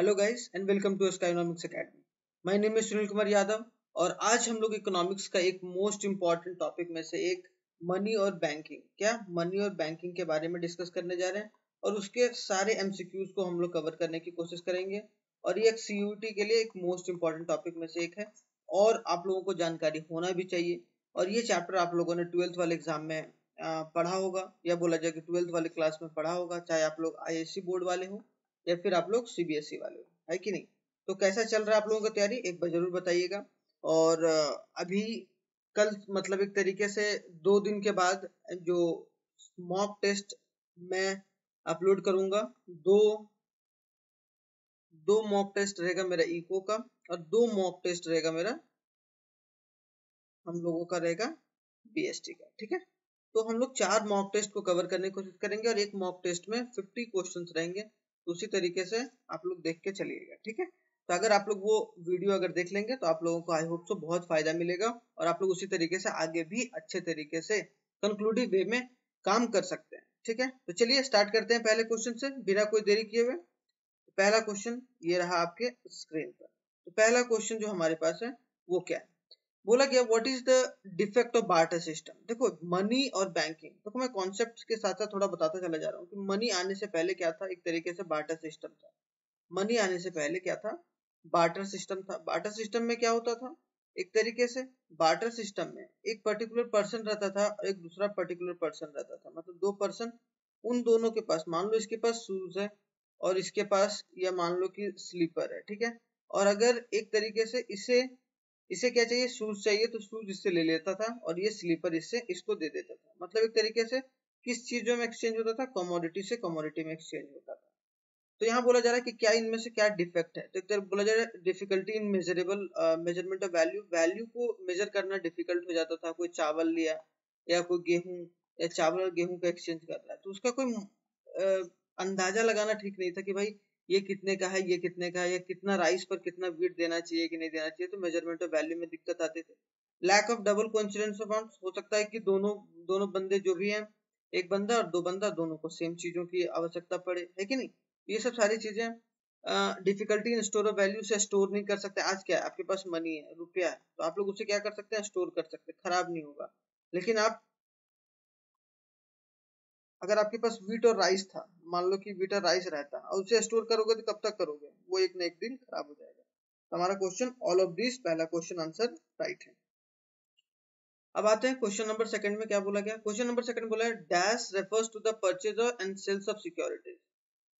Hello guys and welcome to Skynomics academy. My name is Sunil Kumar Yadav और आज हम लोग इकोनॉमिक्स का एक मोस्ट इम्पॉर्टेंट टॉपिक में से एक मनी और बैंकिंग के बारे में डिस्कस करने जा रहे हैं और उसके सारे एमसीक्यूज को हम लोग कवर करने की कोशिश करेंगे। और ये एक सीयूटी के लिए एक मोस्ट इम्पॉर्टेंट टॉपिक में से एक है और आप लोगों को जानकारी होना भी चाहिए। और ये चैप्टर आप लोगों ने 12th वाले एग्जाम में पढ़ा होगा या बोला जाए कि 12th वाले क्लास में पढ़ा होगा, चाहे आप लोग आईएससी बोर्ड वाले हो या फिर आप लोग सीबीएसई वाले हो, है कि नहीं। तो कैसा चल रहा है आप लोगों की तैयारी, एक बार जरूर बताइएगा। और अभी कल मतलब एक तरीके से 2 दिन के बाद जो मॉक टेस्ट मैं अपलोड करूंगा, दो दो मॉक टेस्ट रहेगा मेरा इको का और 2 मॉक टेस्ट रहेगा मेरा हम लोगों का रहेगा बीएसटी का। ठीक है, तो हम लोग 4 मॉक टेस्ट को कवर करने की कोशिश करेंगे और एक मॉक टेस्ट में 50 क्वेश्चंस रहेंगे। तो उसी तरीके से आप लोग देख के चलिएगा। ठीक है, तो अगर आप लोग वो वीडियो अगर देख लेंगे तो आप लोगों को आई होप सो बहुत फायदा मिलेगा और आप लोग उसी तरीके से आगे भी अच्छे तरीके से कंक्लूडिव वे में काम कर सकते हैं। ठीक है, तो चलिए स्टार्ट करते हैं पहले क्वेश्चन से बिना कोई देरी किए हुए। पहला क्वेश्चन ये रहा आपके स्क्रीन पर। तो पहला क्वेश्चन जो हमारे पास है वो क्या है, बोला गया what is the defect of barter system. देखो मनी और बैंकिंग, देखो मैं कॉन्सेप्ट के साथ साथ थोड़ा बताता चला जा रहा हूँ कि मनी आने से पहले क्या था, एक तरीके से बार्टर सिस्टम था। मनी आने से पहले क्या था, बार्टर सिस्टम था। बार्टर सिस्टम में क्या होता था, एक तरीके से बार्टर सिस्टम में एक पर्टिकुलर पर्सन रहता था और एक दूसरा पर्टिकुलर पर्सन रहता था, मतलब 2 पर्सन, उन दोनों के पास मान लो इसके पास शूज है और इसके पास या मान लो कि स्लीपर है। ठीक है, और अगर एक तरीके से इसे इसे क्या चाहिए, शूज चाहिए, तो शूज इससे ले लेता था और ये स्लीपर इससे इसको दे देता था। मतलब एक तरीके से किस चीजों में एक्सचेंज होता था, कमोडिटी से कमोडिटी में एक्सचेंज होता था। तो यहाँ बोला जा रहा है कि क्या इनमें से क्या डिफेक्ट है, तो एक तरफ बोला जा रहा है difficulty in measurable measurement of value, value को मेजर करना डिफिकल्ट हो जाता था। कोई चावल लिया या कोई गेहूं या चावल और गेहूं का एक्सचेंज कर रहा है तो उसका कोई अंदाजा लगाना ठीक नहीं था कि भाई ये कितने का है, ये कितने का है, या कितना राइस पर कितना वीट देना चाहिए कि नहीं देना चाहिए। तो मेजरमेंट ऑफ वैल्यू में दिक्कत आती थी। Lack of double coincidence of funds, हो सकता है कि दोनों दोनों बंदे जो भी हैं, एक बंदा और 2 बंदा, दोनों को सेम चीजों की आवश्यकता पड़े, है कि नहीं। ये सब सारी चीजें difficulty in store of value, से स्टोर नहीं कर सकते। आज क्या है, आपके पास मनी है, रुपया है, तो आप लोग उसे क्या कर सकते हैं, स्टोर कर सकते हैं, खराब नहीं होगा। लेकिन आप अगर आपके पास वीट और राइस था, मान लो कि वीट और राइस रहता और उसे स्टोर करोगे तो कब तक करोगे, वो एक न एक दिन खराब हो जाएगा। तो हमारा क्वेश्चन ऑल ऑफ दिस, पहला क्वेश्चन आंसर राइट है। अब आते हैं क्वेश्चन नंबर सेकंड में। क्या बोला गया, क्वेश्चन नंबर सेकंड बोला है dash refers to the purchaser and sales of securities,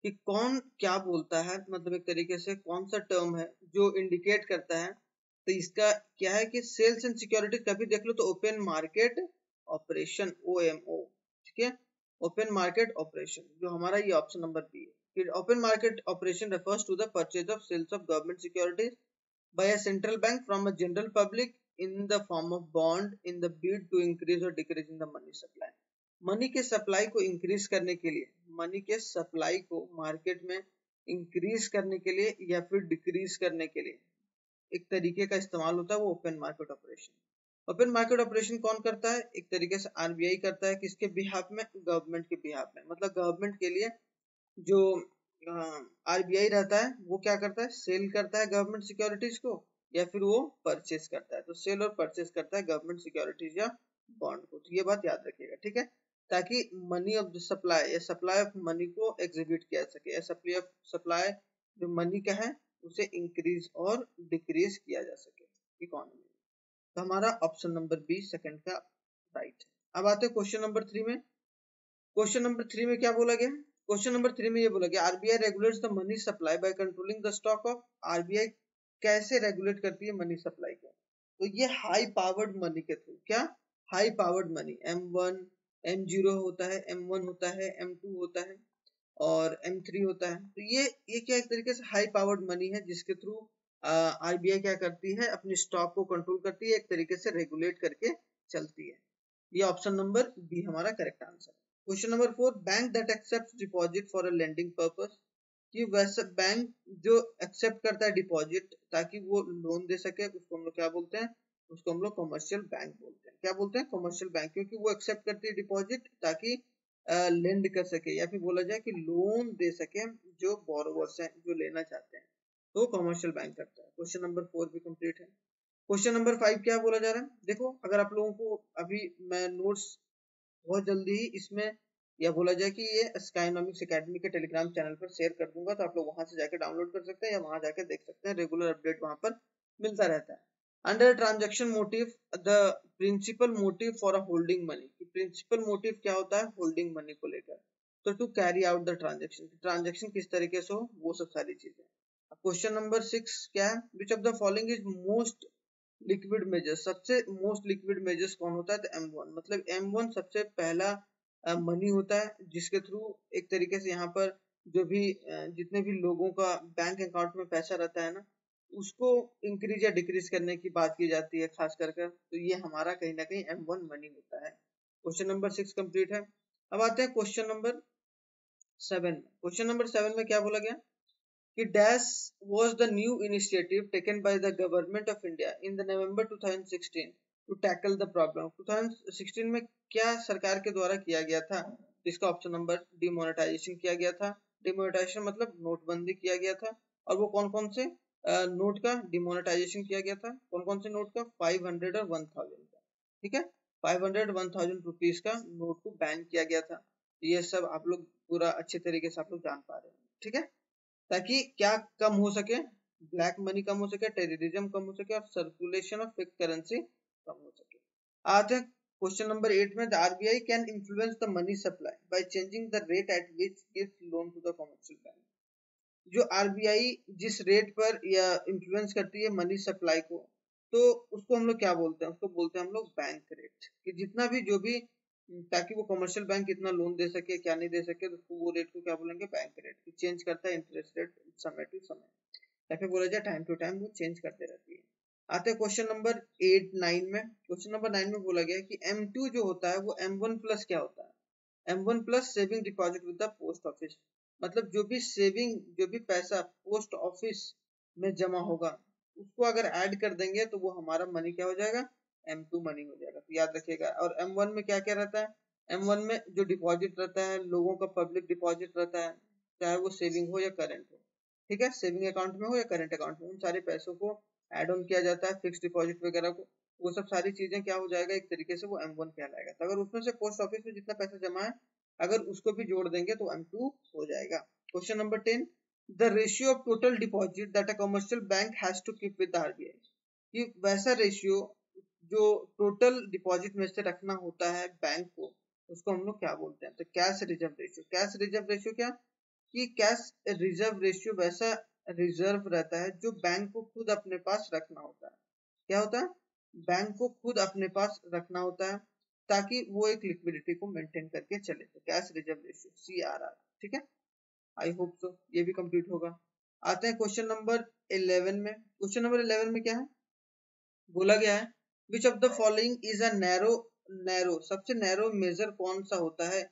कि कौन क्या बोलता है, मतलब एक तरीके से कौन सा टर्म है जो इंडिकेट करता है। तो इसका क्या है कि सेल्स एंड सिक्योरिटीज कभी देख लो तो ओपन मार्केट ऑपरेशन, ओएमओ। ठीक है, ओपन मार्केट ऑपरेशन जो हमारा ये ऑप्शन नंबर बी है। Open market operation refers to the purchase of sales of government securities by a central bank from a general public in the form of bond in the bid to increase or decrease in the money supply। Money के supply को increase करने के लिए, money के supply को market में increase करने के लिए या फिर डिक्रीज करने के लिए एक तरीके का इस्तेमाल होता है, वो open market operation. Open market operation कौन करता है, एक तरीके से आरबीआई करता है। किसके बिहाफ में, गवर्नमेंट के बिहाफ में, मतलब गवर्नमेंट के लिए जो आरबीआई रहता है वो क्या करता है, सेल करता है गवर्नमेंट सिक्योरिटीज को या फिर वो परचेज करता है। तो सेल और परचेज करता है गवर्नमेंट सिक्योरिटीज या बॉन्ड को। तो ये बात याद रखिएगा, ठीक है, ताकि मनी ऑफ द सप्लाई या सप्लाई ऑफ मनी को एग्जीक्यूट किया सके, या सप्लाई जो मनी का है उसे इंक्रीज और डिक्रीज किया जा सके इकोनॉमी में। तो हमारा ऑप्शन नंबर बी सेकंड का राइट है। अब आते हैं क्वेश्चन नंबर 3 में। क्वेश्चन नंबर 3 में क्या बोला गया, क्वेश्चन नंबर 3 में ये बोला गया RBI regulates the money supply by controlling the stock of. RBI कैसे रेगुलेट करती है मनी सप्लाई को, तो ये हाई पावर्ड मनी के थ्रू। क्या, high powered money, M1 M0 होता है, M1 होता है, M2 होता है और M3 होता है। तो ये क्या एक तरीके से हाई पावर्ड मनी है जिसके थ्रू आरबीआई क्या करती है, अपनी स्टॉक को कंट्रोल करती है, एक तरीके से रेगुलेट करके चलती है। ये ऑप्शन नंबर बी हमारा correct answer. Question number 4, bank that accept deposit for a lending purpose, कि वैसा बैंक जो एक्सेप्ट करता है डिपॉजिट ताकि वो लोन दे सके, उसको हम लोग क्या बोलते हैं, उसको हम लोग कमर्शियल बैंक बोलते हैं। क्या बोलते हैं, कमर्शियल बैंक, क्योंकि वो एक्सेप्ट करती है डिपॉजिट ताकि लेंड कर सके या फिर बोला जाए कि लोन दे सके जो बोरोवर्स हैं, जो लेना चाहते हैं। तो कॉमर्शियल बैंक करता है। क्वेश्चन नंबर 4 भी कंप्लीट है। क्वेश्चन नंबर 5 क्या बोला जा रहा है, देखो अगर आप लोगों को अभी मैं नोट्स बहुत जल्दी ही इसमें या बोला जाए कि ये स्काइनॉमिक्स एकेडमी के टेलीग्राम चैनल पर शेयर कर दूंगा, तो आप लोग वहां से जाकर डाउनलोड कर सकते हैं या वहां जाकर देख सकते हैं, रेगुलर अपडेट वहां पर मिलता रहता है। Under transaction motive the principal motive for a holding money, principal motive क्या होता है होल्डिंग मनी को लेकर, तो to carry out the transaction, transaction किस तरीके से हो वो सब सारी चीजें। क्वेश्चन नंबर 6 क्या है, which of the following is most liquid measures, सबसे मोस्ट लिक्विड मेजर्स कौन होता है, तो M1, मतलब M1 सबसे पहला मनी होता है जिसके थ्रू एक तरीके से यहाँ पर जो भी जितने भी लोगों का बैंक अकाउंट में पैसा रहता है ना, उसको इंक्रीज या डिक्रीज करने की बात की जाती है खास कर तो ये हमारा कहीं ना कहीं M1 मनी होता है। क्वेश्चन नंबर 6 कंप्लीट है। अब आते हैं क्वेश्चन नंबर 7 में। क्वेश्चन नंबर 7 में क्या बोला गया कि dash was the new initiative taken by the government of India in the November 2016 to tackle the problem। 2016 में क्या सरकार के द्वारा किया गया था, इसका ऑप्शन नंबर डिमोनेटाइजेशन किया गया था। डिमोनेटाइजेशन मतलब नोटबंदी किया गया था। और वो कौन कौन से नोट का डिमोनेटाइजेशन किया गया था, कौन कौन से नोट का, 500 और 1000 का, ठीक है, 500 1000 रुपीज का नोट को बैन किया गया था। ये सब आप लोग पूरा अच्छे तरीके से आप लोग जान पा रहे हैं, ठीक है, ताकि क्या कम हो सके, ब्लैक मनी कम हो सके, टेररिज्म कम हो सके और सर्कुलेशन ऑफ फिक्स करेंसी कम हो सके। आते हैं क्वेश्चन नंबर 8 में, the RBI can influence the money supply by changing the rate at which gives loan to the commercial bank. जो आरबीआई जिस रेट पर या इन्फ्लुएंस करती है मनी सप्लाई को, तो उसको हम लोग क्या बोलते हैं, उसको बोलते हैं हम लोग बैंक रेट, कि जितना भी जो भी ताकि वो कमर्शियल बैंक कितना लोन दे सके क्या नहीं दे सके, तो वो रेट को क्या बोलेंगे, बैंक रेट। चेंज करता है इंटरेस्ट रेट समय टू समय, या फिर बोला जाए टाइम टू टाइम वो चेंज करते रहती है। आते हैं क्वेश्चन नंबर 8 9 में। क्वेश्चन नंबर 9 में बोला गया कि M2 जो होता है वो M1 प्लस क्या होता है, M1 plus saving deposit with the post office, मतलब जो भी सेविंग जो भी पैसा पोस्ट ऑफिस में जमा होगा उसको अगर ऐड कर देंगे तो वो हमारा मनी क्या हो जाएगा, M2 मनी हो जाएगा, तो याद रखिएगा। और M1 में क्या क्या रहता है, M1 में जो डिपॉजिट रहता है लोगों का पब्लिक डिपॉजिट रहता है, चाहे वो सेविंग हो या करंट हो, ठीक है, सेविंग अकाउंट में हो या करंट अकाउंट में, उन सारे पैसों को ऐड ऑन किया जाता है, फिक्स डिपॉजिट वगैरह को, वो सब सारी चीजें क्या हो जाएगा, एक तरीके से वो M1 कहलाएगा। तो अगर उसमें से पोस्ट ऑफिस में जितना पैसा जमा है अगर उसको भी जोड़ देंगे तो M2 हो जाएगा। Question number 10, the ratio of total deposit that a commercial bank has to keep with RBI, कि वैसा रेशियो जो टोटल डिपॉजिट में से रखना होता है बैंक को, उसको हम लोग क्या बोलते हैं, तो cash reserve ratio. Cash reserve ratio क्या, कि कैश रिजर्व रेशियो वैसा रिजर्व रहता है जो बैंक को खुद अपने पास रखना होता है। क्या होता है, बैंक को खुद अपने पास रखना होता है ताकि वो एक लिक्विडिटी को मेंटेन करके चले, तो कैश रिजर्व रेशियो CRR, ठीक है। आई होप सो ये भी कंप्लीट होगा। आते हैं क्वेश्चन नंबर 11 में। क्वेश्चन नंबर 11 में क्या है, बोला गया है which of the following is a narrow सबसे नैरो मेजर कौन सा होता है,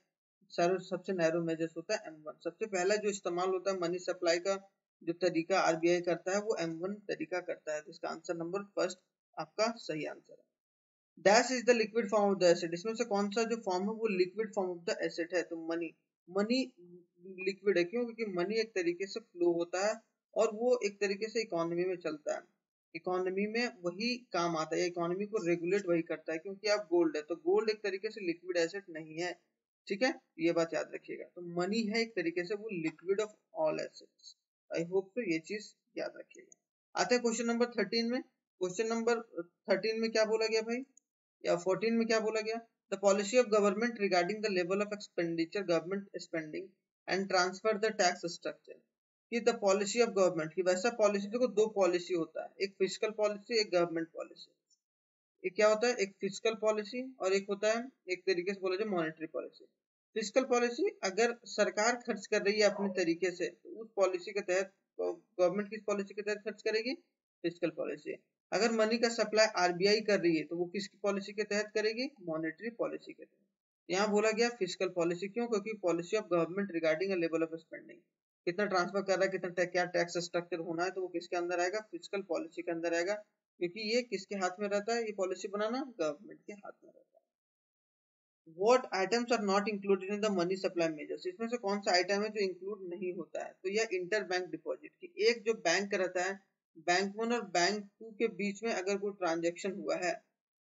सर सबसे नैरो मेजर्स होता है M1। सबसे पहला जो इस्तेमाल होता है मनी सप्लाई का जो तरीका आरबीआई करता है वो M1 तरीका करता है, तो इसका आंसर नंबर फर्स्ट आपका सही आंसर है। Dash is the liquid form of the asset, इसमें से कौन सा जो फॉर्म है वो liquid form of the asset है, तो मनी। मनी लिक्विड है क्यों, क्योंकि मनी एक तरीके से फ्लो होता है और वो एक तरीके से इकोनॉमी में चलता है, इकोनॉमी में वही काम आता है, इकोनॉमी को रेगुलेट वही करता है, क्योंकि आप गोल्ड है तो गोल्ड एक तरीके से लिक्विड एसेट नहीं है, ठीक है, ये बात याद रखिएगा। तो मनी है एक तरीके से वो liquid of all assets. I hope तो ये चीज याद रखिएगा। आते हैं क्वेश्चन नंबर 13 में। क्वेश्चन नंबर 13 में क्या बोला गया भाई, या 14 में क्या बोला गया, the policy of government regarding the level of expenditure government spending and transfer the tax structure, कि द पॉलिसी ऑफ गवर्नमेंट की वैसा पॉलिसी, देखो दो पॉलिसी होता है, एक फिजिकल पॉलिसी एक गवर्नमेंट पॉलिसी। एक क्या होता है, एक फिजिकल पॉलिसी और एक होता है एक तरीके से बोला जाए मॉनेटरी पॉलिसी। फिजिकल पॉलिसी अगर सरकार खर्च कर रही है अपने तरीके से तो उस पॉलिसी के तहत गवर्नमेंट किस पॉलिसी के तहत खर्च करेगी, फिजिकल पॉलिसी। अगर मनी का सप्लाई आरबीआई कर रही है तो वो किसकी पॉलिसी के तहत करेगी, मॉनेटरी पॉलिसी के तहत। यहाँ बोला गया फिजिकल पॉलिसी क्यों, क्योंकि policy of government regarding a level of spending, कितना ट्रांसफर कर रहा है, कितना क्या टैक्स स्ट्रक्चर होना है, तो वो किसके अंदर आएगा, फिजिकल पॉलिसी के अंदर आएगा, क्योंकि ये किसके हाथ में रहता है, ये पॉलिसी बनाना गवर्नमेंट के हाथ में रहता है। What items are not included in the money supply measures? इसमें से कौन सा आइटम है जो इंक्लूड नहीं होता है? तो यह इंटर बैंक डिपॉजिट की एक जो बैंक रहता है, बैंक 1 और बैंक 2 के बीच में अगर कोई ट्रांजेक्शन हुआ है,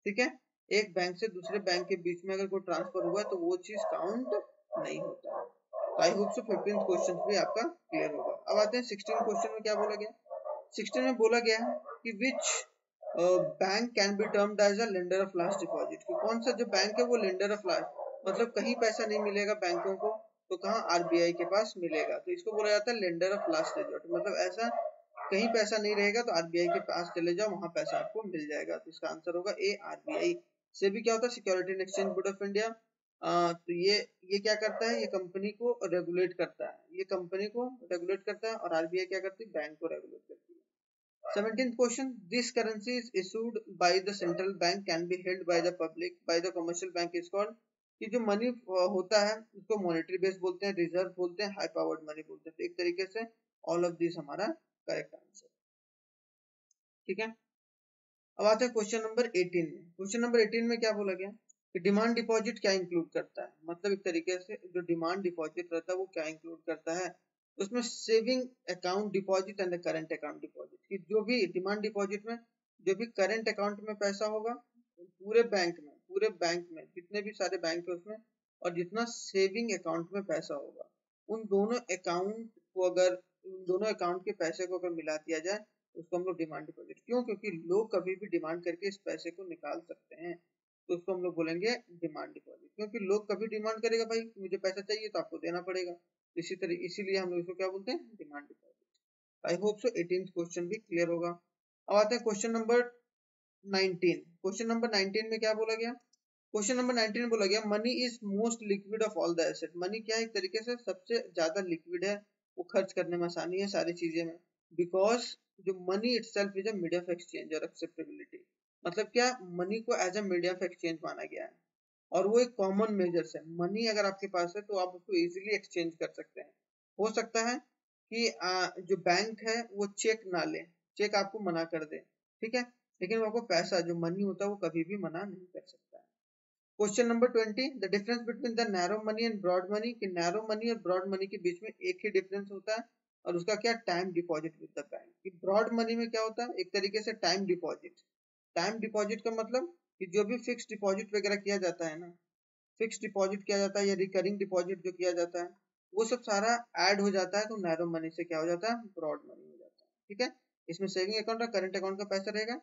ठीक है, एक बैंक से दूसरे बैंक के बीच में अगर कोई ट्रांसफर हुआ है तो वो चीज काउंट नहीं होता है। तो I hope so 15th question भी आपका क्लियर होगा। अब आते हैं 16 क्वेश्चन में क्या बोला गया। 16 में बोला गया है कि which bank can be termed as a lender of last deposit, कौन सा जो बैंक है वो लेंडर ऑफ लास्ट, मतलब कहीं पैसा नहीं मिलेगा बैंकों को तो कहाँ आरबीआई के पास मिलेगा, तो इसको बोला जाता है लेंडर ऑफ लास्ट रिजॉर्ट। मतलब ऐसा कहीं पैसा नहीं रहेगा तो आरबीआई के पास चले जाओ, वहां पैसा आपको मिल जाएगा। तो इसका आंसर होगा ए आरबीआई। से भी क्या होता है, security and exchange board of India. तो ये क्या करता है, ये कंपनी को रेगुलेट करता है, ये कंपनी को रेगुलेट करता है, और आरबीआई क्या करती है, बैंक को रेगुलेट करती है। 17th question, this currency is issued by the central bank, can be held by the public, by the commercial bank is called, कि जो मनी होता है उसको मॉनेटरी बेस बोलते हैं, रिजर्व बोलते हैं, हाई पावर्ड मनी बोलते हैं। तो एक तरीके से ऑल ऑफ दिस हमारा करेक्ट आंसर, ठीक है। अब आते हैं क्वेश्चन नंबर 18 में। क्वेश्चन नंबर 18 में क्या बोला गया कि डिमांड डिपॉजिट क्या इंक्लूड करता है, मतलब एक तरीके से जो डिमांड डिपॉजिट रहता है वो क्या इंक्लूड करता है। उसमें saving account deposit and current account deposit, कि जो भी डिमांड डिपॉजिट में जो भी करंट अकाउंट में पैसा होगा पूरे बैंक में जितने भी सारे बैंक है उसमें, और जितना सेविंग अकाउंट में पैसा होगा, उन दोनों अकाउंट को अगर उन दोनों अकाउंट के पैसे को अगर मिला दिया जाए उसको हम लोग डिमांड डिपॉजिट, क्यों, क्योंकि लोग कभी भी डिमांड करके इस पैसे को निकाल सकते हैं, तो उसको हम लोग बोलेंगे डिमांड डिपॉजिट। क्योंकि लोग कभी डिमांड करेगा, भाई मुझे पैसा चाहिए तो आपको देना पड़ेगा, इसीलिए हम लोग इसको क्या बोलते हैं, demand deposit. I hope so 18th question भी क्लियर होगा। अब आते हैं क्वेश्चन नंबर 19। क्वेश्चन नंबर 19 में क्या बोला गया, क्वेश्चन नंबर 19 में बोला गया money is most liquid of all the asset. Money क्या है, एक तरीके से सबसे ज्यादा लिक्विड है, वो खर्च करने में आसानी है सारी चीजें में, बिकॉज जो money itself is a medium of exchange और एक्सेप्टेबिलिटी। मतलब क्या, मनी को as a medium of exchange माना गया है, और वो एक कॉमन मेजर्स है। मनी अगर आपके पास है तो आप उसको इजीली एक्सचेंज कर सकते हैं। हो सकता है कि जो बैंक है वो चेक ना ले, चेक आपको मना कर दे, ठीक है, लेकिन वो आपको पैसा जो मनी होता है वो कभी भी मना नहीं कर सकता है। Question number 20, the difference between the narrow money and broad money, कि नैरो मनी और ब्रॉड मनी के बीच में एक ही डिफरेंस होता है, और उसका क्या, time deposit with the bank. कि ब्रॉड मनी में क्या होता है, एक तरीके से टाइम डिपॉजिट। टाइम डिपॉजिट का मतलब कि जो भी फिक्स डिपॉजिट वगैरह किया जाता है ना, फिक्स डिपॉजिट किया जाता है या रिकरिंग डिपॉजिट जो किया जाता है, वो सब सारा ऐड हो जाता है, तो नैरो मनी से क्या हो जाता है, ब्रॉड मनी हो जाता है, ठीक है। इसमें सेविंग अकाउंट और करंट अकाउंट का पैसा रहेगा,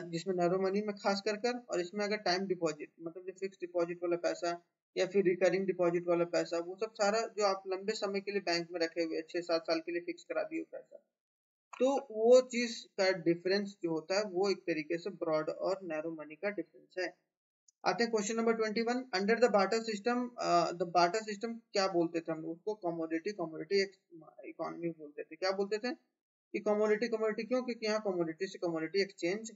जिसमें नैरो मनी में खास कर, और इसमें अगर टाइम डिपॉजिट मतलब जो फिक्स डिपॉजिट वाला पैसा या फिर रिकरिंग डिपॉजिट वाला पैसा, वो सब सारा जो आप लंबे समय के लिए बैंक में रखे हुए 6-7 साल के लिए फिक्स करा दिए पैसा, तो वो चीज का डिफरेंस जो होता है वो एक तरीके से ब्रॉड और नैरो मनी का डिफरेंस है। आते हैं question number 21। Under the barter system, the barter system क्या बोलते थे हम लोग उसको, कमोडिटी इकोनॉमी बोलते थे। क्या बोलते थे कि कमोडिटी क्यों, क्योंकि यहाँ कमोडिटी से कमोडिटी एक्सचेंज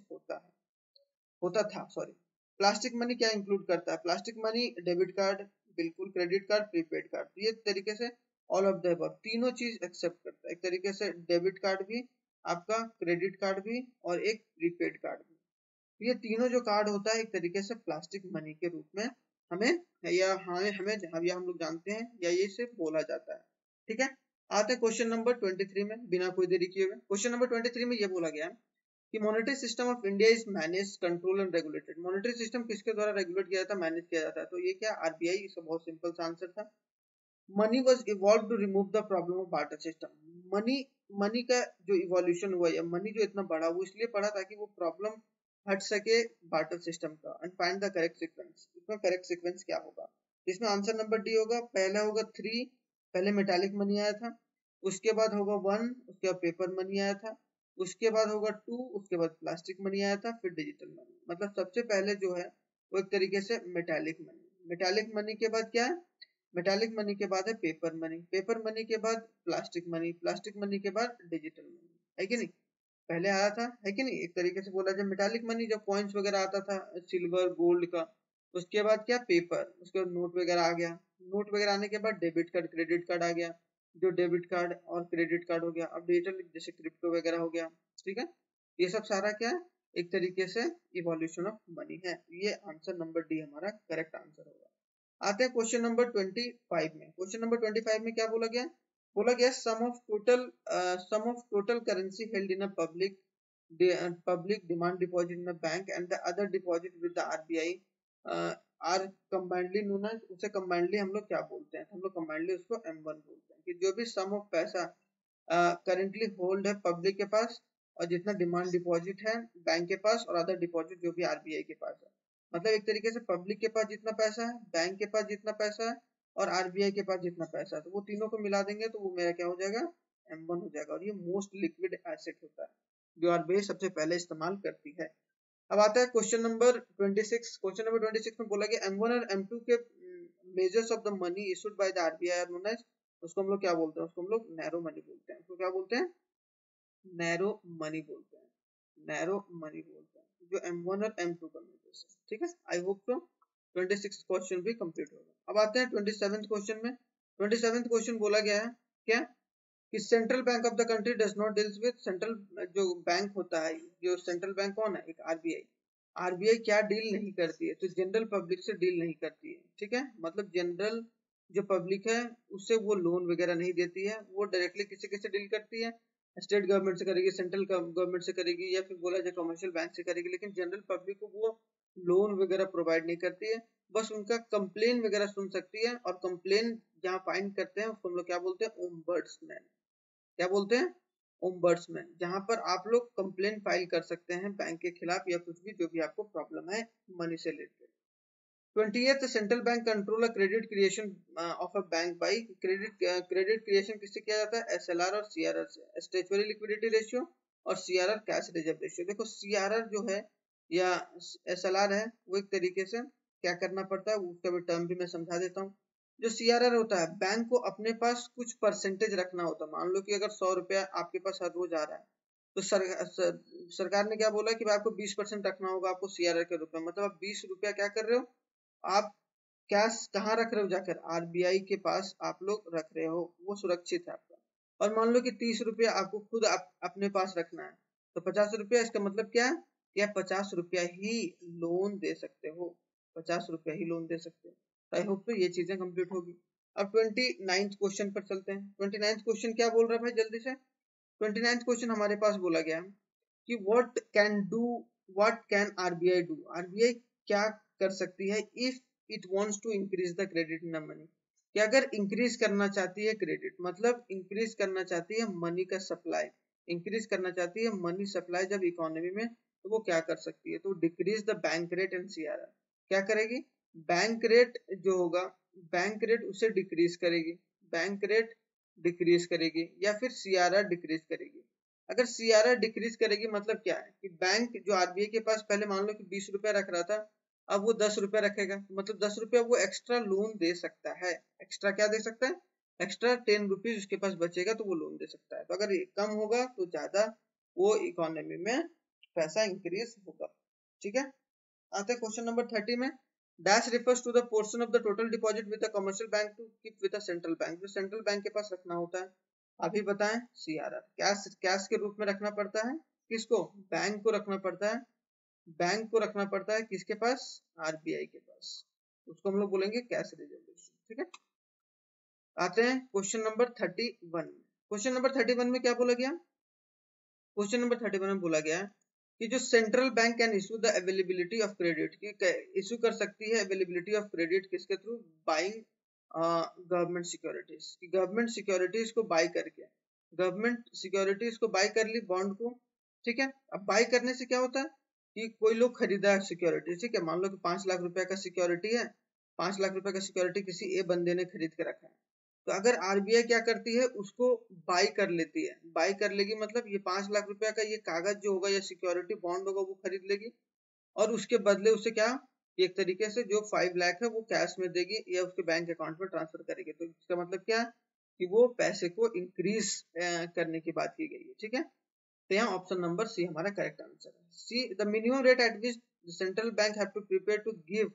होता था सॉरी। प्लास्टिक मनी क्या इंक्लूड करता है, प्लास्टिक मनी डेबिट कार्ड, बिल्कुल, क्रेडिट कार्ड, प्रीपेड कार्ड, तो ये तरीके से ऑल ऑफ द अबव तीनों चीज एक्सेप्ट करता है। एक तरीके से डेबिट कार्ड भी आपका, क्रेडिट कार्ड भी, और एक प्रीपेड कार्ड भी, ये तीनों जो कार्ड होता है एक तरीके से प्लास्टिक मनी के रूप में हमें या हम लोग जानते हैं या ये से बोला जाता है, ठीक है। आते हैं क्वेश्चन नंबर 23 में, बिना कोई देरी किए हुए। क्वेश्चन नंबर 23 में ये बोला गया कि monetary system of India is manage, control and regulated. Monetary system किसके द्वारा रेगुलेट किया जाता है, मैनेज किया जाता है, तो ये क्या, आरबीआई। इसका बहुत सिंपल सा आंसर था। Money was evolve to remove the problem of barter system. Money का जो इवोल्यूशन हुआ या मनी जो इतना बढ़ा वो इसलिए बढ़ा ताकि वो प्रॉब्लम हट सके बार्टर सिस्टम का। And find the correct sequence, इसमें करेक्ट सीक्वेंस क्या होगा, इसमें आंसर नंबर डी होगा। पहला होगा 3, पहले मेटालिक मनी आया था, उसके बाद होगा 1, उसके बाद पेपर मनी आया था, उसके बाद होगा 2, उसके बाद प्लास्टिक मनी आया था, फिर डिजिटल मनी। मतलब सबसे पहले जो है वो एक तरीके से मेटालिक मनी के बाद क्या है, मेटालिक मनी के बाद है पेपर मनी के बाद प्लास्टिक मनी के बाद डिजिटल मनी, है कि नहीं, पहले आया था, है कि नहीं। एक तरीके से बोला जाए मेटालिक मनी जब कॉइन्स वगैरह आता था सिल्वर गोल्ड का, उसके बाद क्या, पेपर, उसके बाद नोट वगैरह आ गया, नोट वगैरह आने के बाद डेबिट कार्ड क्रेडिट कार्ड आ गया, जो डेबिट कार्ड और क्रेडिट कार्ड हो गया। अब डिजिटल जैसे क्रिप्टो वगैरह हो गया, ठीक है। ये सब सारा क्या है, एक तरीके से इवोल्यूशन ऑफ मनी है। ये आंसर नंबर डी हमारा करेक्ट आंसर होगा। आते हैं क्वेश्चन नंबर 25 में। क्वेश्चन नंबर 25 में क्या बोला गया? बोला गया sum of total currency held in a public demand deposit in a bank and the other deposit with the RBI are combinedly known as, उसे कंबाइंडली हम लोग क्या बोलते हैं? हम लोग कंबाइंडली उसको M1 बोलते हैं कि जो भी सम ऑफ पैसा करेंटली होल्ड है पब्लिक के पास और जितना डिमांड डिपॉजिट है बैंक के पास और अदर डिपॉजिट जो भी आरबीआई के पास है, मतलब एक तरीके से पब्लिक के पास जितना पैसा है, बैंक के पास जितना पैसा है और आरबीआई के पास जितना पैसा है, तो वो तीनों को मिला देंगे तो वो मेरा क्या हो जाएगा? M1 हो जाएगा। और ये मोस्ट लिक्विड एसेट होता है जो आरबीआई सबसे पहले इस्तेमाल करती है। अब आता है क्वेश्चन नंबर 26। क्वेश्चन नंबर 26 में बोला गया M1 और M2 के measures of the money issued by the RBI are known as, उसको हम लोग क्या बोलते हैं? उसको हम लोग नैरो मनी बोलते हैं। उसको क्या बोलते हैं? नैरो मनी बोलते हैं। नैरो मनी बोलते हैं जो M1 और M2 का मेजर्स है। ठीक है, आई होप सो 26 क्वेश्चन भी कंप्लीट होगा। अब आते हैं 27 क्वेश्चन में। 27 क्वेश्चन बोला गया है क्या कि central bank of the country does not deals with, central जो बैंक होता है, जो सेंट्रल बैंक कौन है? एक आरबीआई। आरबीआई क्या डील नहीं करती है? तो जनरल पब्लिक से डील नहीं करती है। ठीक है, मतलब जनरल जो पब्लिक है उससे वो लोन वगैरह नहीं देती है, वो डायरेक्टली किसी से डील करती है? स्टेट गवर्नमेंट से करेगी, सेंट्रल गवर्नमेंट से करेगी, या फिर बोला जाए कमर्शियल बैंक से करेगी, लेकिन जनरल पब्लिक को वो लोन वगैरह प्रोवाइड नहीं करती है। बस उनका कंप्लेन वगैरह सुन सकती है, और कंप्लेन जहाँ फाइंड करते हैं उसको हम लोग क्या बोलते हैं? ओम्बड्समैन। क्या बोलते हैं? ओम्बड्समैन, जहां पर आप लोग कंप्लेन फाइल कर सकते हैं बैंक के खिलाफ या कुछ भी जो भी आपको प्रॉब्लम है मनी से related. 20th central bank control credit creation of a bank by, credit creation किससे किया जाता है? एसएलआर और सीआरआर से। स्टैट्यूटरी लिक्विडिटी रेशियो और सीआरआर कैश रिजर्व रेशियो। देखो सीआरआर जो है या एसएलआर है वो एक तरीके से क्या करना पड़ता है, उसका भी टर्म भी मैं समझा देता हूँ। जो सीआरआर होता है, बैंक को अपने पास कुछ परसेंटेज रखना होता है। मान लो कि अगर 100 रुपया आपके पास हर रोज आ रहा है, तो सरकार ने क्या बोला कि आपको 20% रखना होगा आपको सीआरआर के रूप में। मतलब आप 20 रुपया क्या कर रहे हो? आप कैश कहाँ रख रहे हो? जाकर आरबीआई के पास आप लोग रख रहे हो, वो सुरक्षित है आपका। और मान लो कि 30 रुपया आपको खुद अपने पास रखना है, तो 50 रुपया, इसका मतलब क्या है कि आप 50 रुपया ही लोन दे सकते हो। 50 रुपया ही लोन दे सकते हो। आई होप तो ये चीजें कंप्लीट होगी। अब 29th क्वेश्चन पर चलते हैं। 29th क्वेश्चन क्या बोल रहा है भाई जल्दी से? 29th क्वेश्चन हमारे पास बोला गया कि what can RBI do, RBI क्या कर सकती है if it wants to increase the credit in money, कि अगर इंक्रीज करना चाहती है क्रेडिट, मतलब इंक्रीज करना चाहती है मनी का सप्लाई, इंक्रीज करना चाहती है मनी सप्लाई जब इकोनॉमी में, तो वो क्या कर सकती है? तो decrease the bank rate and CRR. क्या करेगी? बैंक रेट जो होगा, बैंक रेट उसे डिक्रीज करेगी, बैंक रेट डिक्रीज करेगी, या फिर सीआरआर डिक्रीज करेगी। अगर सीआरआर डिक्रीज करेगी मतलब क्या है कि बैंक जो आरबीआई के पास पहले मान लो कि 20 रुपया रख रहा था, अब वो 10 रुपया रखेगा, मतलब 10 रुपया वो एक्स्ट्रा लोन दे सकता है। एक्स्ट्रा क्या दे सकता है? एक्स्ट्रा 10 रुपीज उसके पास बचेगा तो वो लोन दे सकता है। तो अगर ये कम होगा तो ज्यादा वो इकोनॉमी में पैसा इंक्रीज होगा। ठीक है, आते हैं क्वेश्चन नंबर 30 में। Dash refers to the portion of the total deposit with the commercial bank to keep with the central bank, जो सेंट्रल बैंक के पास रखना होता है। अभी बताएं, सीआरआर। कैश के रूप में रखना पड़ता है किसको? बैंक को रखना पड़ता है। बैंक को रखना पड़ता है किसके पास? आरबीआई के पास। उसको हम लोग बोलेंगे कैश रिजर्व रेशियो। ठीक है, आते हैं क्वेश्चन नंबर 31 में। क्वेश्चन नंबर 31 में क्या बोला गया? क्वेश्चन नंबर 31 में बोला गया कि जो central bank can issue the availability of credit, की इशू कर सकती है अवेलेबिलिटी ऑफ क्रेडिट किसके थ्रू? बाइंग गवर्नमेंट सिक्योरिटीज, कि गवर्नमेंट सिक्योरिटीज को बाय करके, गवर्नमेंट सिक्योरिटीज को बाय कर ली, बॉन्ड को। ठीक है, अब बाय करने से क्या होता है कि कोई लोग खरीदा सिक्योरिटी। ठीक है, मान लो कि 5 लाख रुपए का सिक्योरिटी है, 5 लाख रुपए का सिक्योरिटी किसी ए बंदे ने खरीद के रखा है, तो अगर आरबीआई क्या करती है उसको बाय कर लेती है। बाय कर लेगी मतलब ये 5 लाख रुपया का ये कागज जो होगा या सिक्योरिटी बॉन्ड होगा वो खरीद लेगी, और उसके बदले उसे क्या, एक तरीके से जो 5 लाख है वो कैश में देगी या उसके बैंक अकाउंट में ट्रांसफर करेगी। तो इसका मतलब क्या कि वो पैसे को इंक्रीज करने की बात की गई है। ठीक है, तो यहाँ ऑप्शन नंबर सी हमारा करेक्ट आंसर है। C, the minimum rate at which central bank have to prepare to give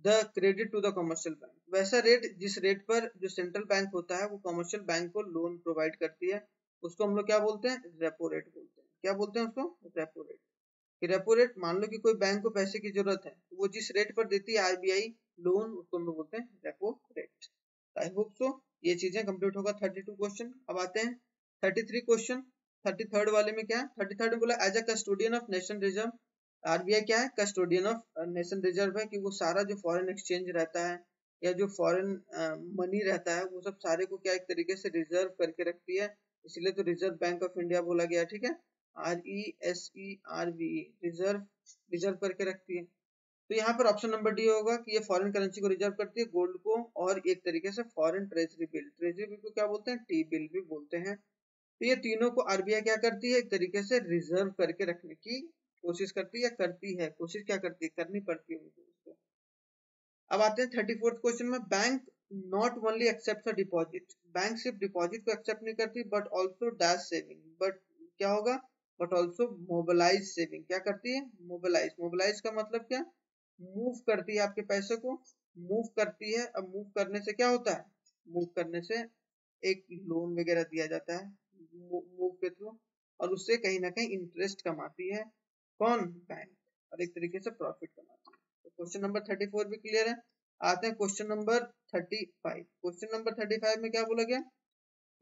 the credit to the commercial bank, वैसा रेट जिस रेट पर जो सेंट्रल बैंक होता है वो कमर्शियल बैंक को लोन प्रोवाइड करती है, उसको हम लोग क्या बोलते हैं? रेपो रेट बोलते हैं। क्या बोलते हैं उसको? Repo rate. कि रेपो रेट, मान लो कि कोई बैंक को पैसे की जरूरत है, वो जिस रेट पर देती है आरबीआई लोन, उसको हम लोग बोलते हैं repo rate. I hope so ये चीजें कंप्लीट होगा 32 क्वेश्चन। अब आते हैं 33 क्वेश्चन। 33rd वाले में क्या है, 33rd में बोला as a custodian of national reserve, RBI क्या है, कस्टोडियन ऑफ नेशनल रिजर्व है, कि वो सारा जो फॉरेन एक्सचेंज रहता है या जो फॉरेन मनी रहता है वो सब सारे को क्या एक तरीके से रिजर्व करके रखती है, इसलिए तो रिजर्व बैंक ऑफ इंडिया बोला गया। ठीक है, RESERV, रिजर्व, रिजर्व करके रखती है। तो यहाँ पर ऑप्शन नंबर डी होगा कि ये फॉरेन करेंसी को रिजर्व करती है, गोल्ड को, और एक तरीके से foreign treasury bill, treasury bill को क्या बोलते हैं, टी बिल भी बोलते हैं। तो ये तीनों को आरबीआई क्या करती है, एक तरीके से रिजर्व करके रखने की कोशिश करती है, या करती है, कोशिश क्या करती है, करनी पड़ती है उनको उसको। अब आते हैं 34th क्वेश्चन में, bank not only accept a deposit, bank सिर्फ डिपॉजिट को एक्सेप्ट नहीं करती but also dash saving, but क्या होगा, बट ऑल्सो मोबिलाइज सेविंग, क्या करती है, मोबिलाइज, मोबिलाइज का मतलब क्या, मूव करती है आपके पैसे को, मूव करती है। अब मूव करने से क्या होता है, मूव करने से एक लोन वगैरह दिया जाता है मूव के थ्रू, और उससे कहीं ना कहीं इंटरेस्ट कमाती है कौन, बैंक, और एक तरीके से प्रॉफिट कमाती है। तो क्वेश्चन नंबर 34 भी क्लियर है। आते हैं क्वेश्चन नंबर 35। क्वेश्चन नंबर 35 में क्या बोला गया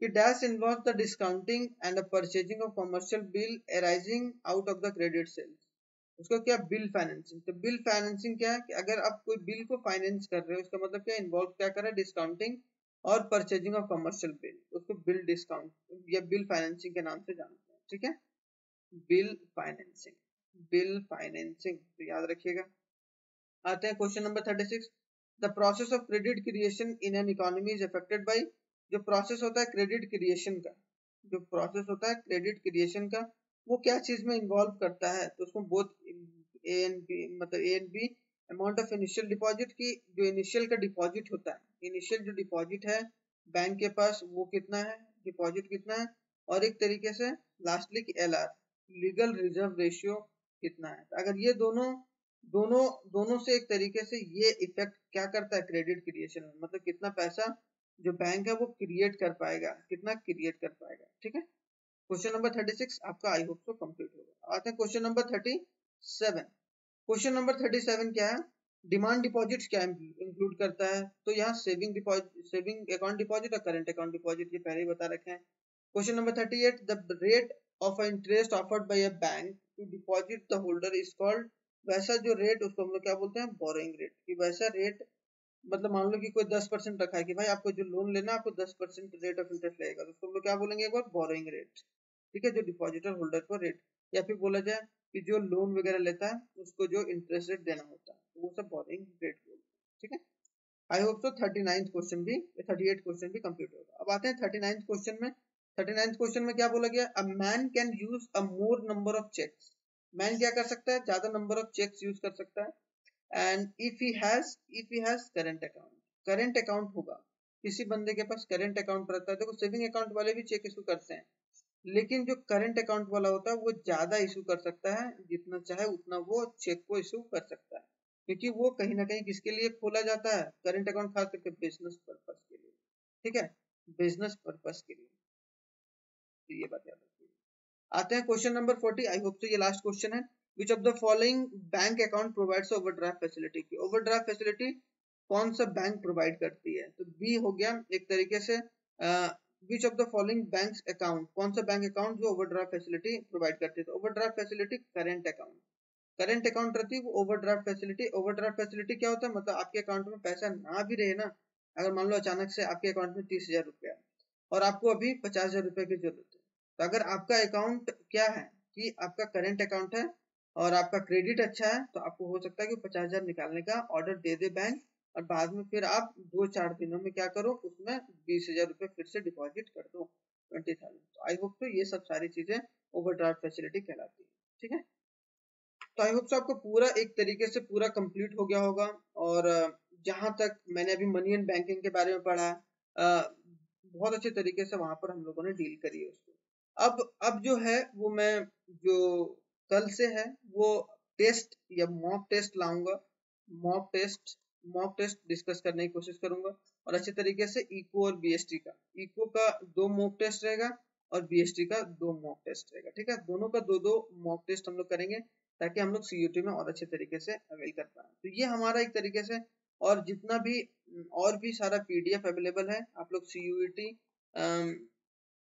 कि dash involve the discounting and the purchasing of commercial bill arising out of the credit sales. उसको क्या, बिल फाइनेंसिंग। तो बिल फाइनेंसिंग क्या है कि अगर आप कोई बिल को फाइनेंस कर रहे हो, उसका मतलब क्या, इन्वॉल्व क्या कर रहा है, डिस्काउंटिंग और परचेजिंग ऑफ कमर्शियल बिल, उसको बिल डिस्काउंट या बिल फाइनेंसिंग के नाम से जानते हैं। ठीक है, बिल फाइनेंसिंग, बिल फाइनेंसिंग, तो याद रखिएगा। आते हैं question number 36। The process of credit creation in an economy is affected by, जो प्रोसेस होता है क्रेडिट क्रिएशन का, जो प्रोसेस होता है क्रेडिट क्रिएशन का, वो क्या चीज में इन्वॉल्व करता है, तो उसमें बोथ ए एंड बी, मतलब A and B, amount of initial deposit की, जो इनिशियल का डिपॉजिट होता है, इनिशियल जो डिपॉजिट है बैंक के पास वो कितना है, डिपॉजिट कितना है, और एक तरीके से लास्टली की LR, लीगल रिजर्व रेशियो कितना है। अगर ये दोनों दोनों दोनों से एक तरीके से ये इफेक्ट क्या करता है क्रेडिट क्रिएशन में, मतलब कितना पैसा जो बैंक है वो क्रिएट कर पाएगा, कितना क्रिएट कर पाएगा। ठीक है, क्वेश्चन नंबर 36 आपका आई होप सो कंप्लीट होगा। आते हैं क्वेश्चन नंबर 37। क्वेश्चन नंबर 37 क्या है, डिमांड डिपॉजिट क्या इंक्लूड करता है, तो यहाँ saving deposit, saving account deposit और करंट अकाउंट डिपॉजिट, ये पहले ही बता रखे हैं। Question number 38, the rate of interest offered by a bank to deposit the holder is called, वैसा जो रेट उसको हम लोग क्या बोलते हैं, बोरोइंग रेट, कि वैसा रेट, मतलब मान लो कि कोई 10% रखा है कि भाई आपको जो लोन लेना है आपको 10% रेट ऑफ इंटरेस्ट लगेगा, तो उसको हम लोग क्या बोलेंगे, एक बार बोरोइंग रेट। ठीक है, जो डिपॉजिटर होल्डर को रेट, या फिर बोला जाए कि जो लोन वगैरह लेता है उसको जो इंटरेस्ट रेट देना होता है, तो वो सब बोरिंग रेट बोलते हैं। ठीक है, I hope so 39th question भी, 38 क्वेश्चन भी कंप्लीट होगा। अब आते हैं 39th क्वेश्चन में। 39th क्वेश्चन में क्या बोला गया, a man can use a more number of cheques, man क्या कर सकता है, ज्यादा नंबर ऑफ चेक्स यूज कर सकता है, and if he has current account, current account होगा, किसी बंदे के पास करंट अकाउंट रहता है, देखो सेविंग अकाउंट वाले भी चेक इशू करते हैं, लेकिन जो करंट अकाउंट वाला होता है वो ज्यादा इशू कर सकता है, जितना चाहे उतना वो चेक को इशू कर सकता है, क्योंकि वो कहीं ना कहीं किसके लिए खोला जाता है, करंट अकाउंट खास करके बिजनेस पर्पस के लिए। ठीक है, बिजनेस पर्पस के लिए, तो ये बात याद रखिए। आते हैं question number 40, I hope so ये लास्ट क्वेश्चन है। Which of the following bank account provides overdraft facility, की ओवरड्राफ्ट फैसिलिटी कौन सा बैंक प्रोवाइड करती है, तो बी हो गया एक तरीके से which of the following bank account, कौन सा बैंक अकाउंट जो ओवरड्राफ्ट फैसिलिटी प्रोवाइड करती है, तो overdraft facility current account, current account रहती है वो ओवरड्राफ्ट फैसिलिटी। ओवरड्राफ्ट फैसिलिटी क्या होता है, मतलब आपके अकाउंट में पैसा ना भी रहे ना, अगर मान लो अचानक से आपके अकाउंट में 30,000 रुपया और आपको अभी 50,000 रुपए की जरूरत है, तो अगर आपका अकाउंट क्या है कि आपका करंट अकाउंट है और आपका क्रेडिट अच्छा है, तो आपको हो सकता है कि 50,000 निकालने का ऑर्डर दे दे बैंक, और बाद में फिर आप 2-4 दिनों में क्या करो, उसमें 20,000 रुपए फिर से डिपॉजिट कर दो, 20,000। तो आई होप तो ये सब सारी चीजें ओवरड्राफ्ट फैसिलिटी कहलाती है। ठीक है, तो आई होप सो आपको पूरा एक तरीके से पूरा कंप्लीट हो गया होगा। और जहां तक मैंने अभी मनी एंड बैंकिंग के बारे में पढ़ा, बहुत अच्छे तरीके से वहां पर हम लोगों ने डील करी है उसको। अब जो है वो मैं जो कल से है वो टेस्ट या मॉक टेस्ट लाऊंगा, मॉक टेस्ट डिस्कस करने की कोशिश करूंगा, और अच्छे तरीके से इको और बीएसटी का, इको का 2 मॉक टेस्ट रहेगा और बीएसटी का 2 मॉक टेस्ट रहेगा। ठीक है, दोनों का 2-2 मॉक टेस्ट हम लोग करेंगे, ताकि हम लोग CUET में और अच्छे तरीके से अवेल कर पाए। तो ये हमारा एक तरीके से, और जितना भी और भी सारा PDF अवेलेबल है, आप लोग CUET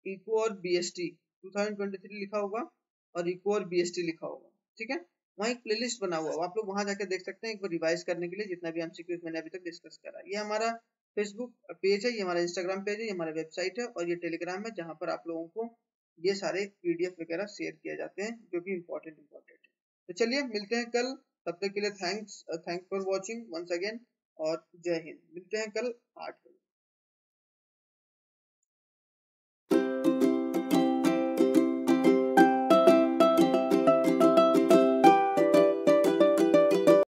इको और BST 2023 लिखा होगा और इको और BST लिखा होगा, ठीक है। वहाँ एक प्लेलिस्ट बना हुआ है, आप लोग वहां जाके देख सकते हैं एक बार रिवाइज करने के लिए जितना भी MCQs मैंने अभी तक डिस्कस करा। ये हमारा फेसबुक पेज है, ये हमारा इंस्टाग्राम पेज है, ये हमारा वेबसाइट है, और ये टेलीग्राम है जहाँ पर आप लोगों को ये सारे PDF वगैरह शेयर किए जाते हैं जो कि इम्पोर्टेंट है। तो चलिए मिलते हैं कल, तब तक के लिए thanks for watching once again, और जय हिंद। मिलते हैं कल 8 बजे।